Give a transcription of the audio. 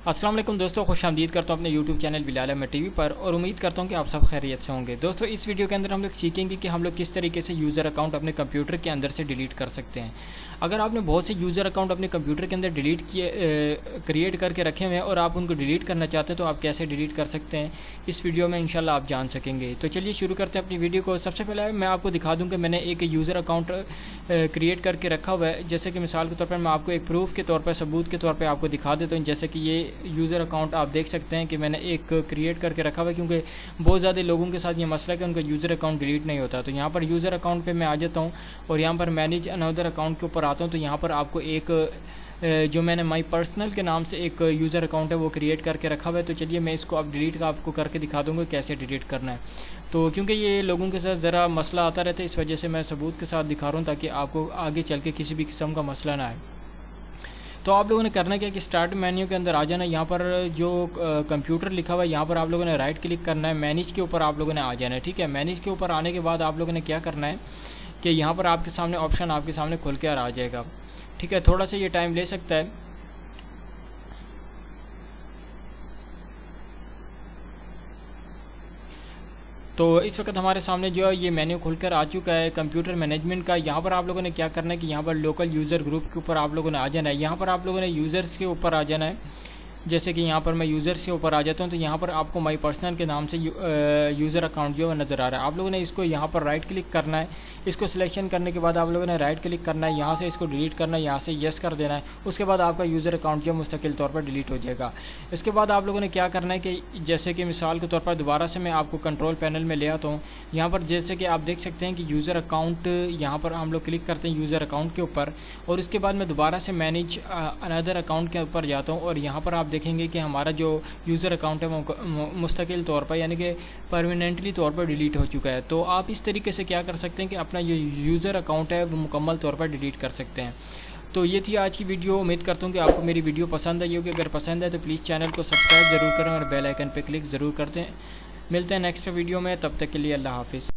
अस्सलाम वालेकुम दोस्तों, खुश आमदीद करता हूँ अपने YouTube channel Bilal Ahmed TV पर और उम्मीद करता हूँ कि आप सब खैरियत से होंगे। दोस्तों इस वीडियो के अंदर हम लोग सीखेंगे कि हम लोग किस तरीके से यूज़र अकाउंट अपने कंप्यूटर के अंदर से डिलीट कर सकते हैं। अगर आपने बहुत से यूज़र अकाउंट अपने कंप्यूटर के अंदर क्रिएट करके रखे हुए हैं और आप उनको डिलीट करना चाहते हैं तो आप कैसे डिलीट कर सकते हैं इस वीडियो में इंशाल्लाह आप जान सकेंगे। तो चलिए शुरू करते हैं अपनी वीडियो को। सबसे पहले मैं आपको दिखा दूँ कि मैंने एक यूज़र अकाउंट क्रिएट करके रखा हुआ है। जैसे कि मिसाल के तौर पर मैं आपको एक प्रूफ के तौर पर, सबूत के तौर पर आपको दिखा देता हूँ। जैसे कि ये यूज़र अकाउंट आप देख सकते हैं कि मैंने एक क्रिएट करके रखा हुआ है, क्योंकि बहुत ज़्यादा लोगों के साथ ये मसला है कि उनका यूज़र अकाउंट डिलीट नहीं होता। तो यहाँ पर यूज़र अकाउंट पे मैं आ जाता हूँ और यहाँ पर मैनेज अनदर अकाउंट के ऊपर आता हूँ। तो यहाँ पर आपको एक जो मैंने माई पर्सनल के नाम से एक यूज़र अकाउंट है वो क्रिएट करके रखा हुआ है। तो चलिए मैं इसको अब डिलीट का आपको करके दिखा दूँगा कैसे डिलीट करना है। तो क्योंकि ये लोगों के साथ ज़रा मसला आता रहता है, इस वजह से मैं सबूत के साथ दिखा रहा हूँ ताकि आपको आगे चल के किसी भी किस्म का मसला ना आए। तो आप लोगों ने करना क्या कि स्टार्ट मेन्यू के अंदर आ जाना। यहाँ पर जो कंप्यूटर लिखा हुआ है यहाँ पर आप लोगों ने राइट क्लिक करना है, मैनेज के ऊपर आप लोगों ने आ जाना है। ठीक है, मैनेज के ऊपर आने के बाद आप लोगों ने क्या करना है कि यहाँ पर आपके सामने ऑप्शन आपके सामने खुल के आ जाएगा। ठीक है, थोड़ा सा ये टाइम ले सकता है। तो इस वक्त हमारे सामने जो है ये मेन्यू खुलकर आ चुका है कंप्यूटर मैनेजमेंट का। यहाँ पर आप लोगों ने क्या करना है कि यहाँ पर लोकल यूज़र ग्रुप के ऊपर आप लोगों ने आ जाना है। यहाँ पर आप लोगों ने यूज़र्स के ऊपर आ जाना है। जैसे कि यहाँ पर मैं यूज़र्स के ऊपर आ जाता हूँ तो यहाँ पर आपको माई पर्सनल के नाम से यूज़र अकाउंट जो है नज़र आ रहा है। आप लोगों ने इसको यहाँ पर राइट क्लिक करना है। इसको सिलेक्शन करने के बाद आप लोगों ने राइट क्लिक करना है, यहाँ से इसको डिलीट करना है, यहाँ से यस कर देना है। उसके बाद आपका यूज़र अकाउंट जो मुस्तकिल तौर पर डिलीट हो जाएगा। इसके बाद आप लोगों ने क्या करना है कि जैसे कि मिसाल के तौर पर दोबारा से मैं आपको कंट्रोल पैनल में ले आता हूँ। यहाँ पर जैसे कि आप देख सकते हैं कि यूज़र अकाउंट, यहाँ पर हम लोग क्लिक करते हैं यूज़र अकाउंट के ऊपर और उसके बाद मैं दोबारा से मैनेज अनदर अकाउंट के ऊपर जाता हूँ और यहाँ पर आप देखेंगे कि हमारा जो यूज़र अकाउंट है वो मुस्तकिल तौर पर यानी कि परमानेंटली तौर पर डिलीट हो चुका है। तो आप इस तरीके से क्या कर सकते हैं कि अपना जो यूज़र अकाउंट है वो मुकम्मल तौर पर डिलीट कर सकते हैं। तो ये थी आज की वीडियो। उम्मीद करता हूँ कि आपको मेरी वीडियो पसंद आई होगी। अगर पसंद है तो प्लीज़ चैनल को सब्सक्राइब ज़रूर करें और बेल आइकन पर क्लिक ज़रूर करते हैं। मिलते हैं नेक्स्ट वीडियो में, तब तक के लिए अल्लाह हाफिज़।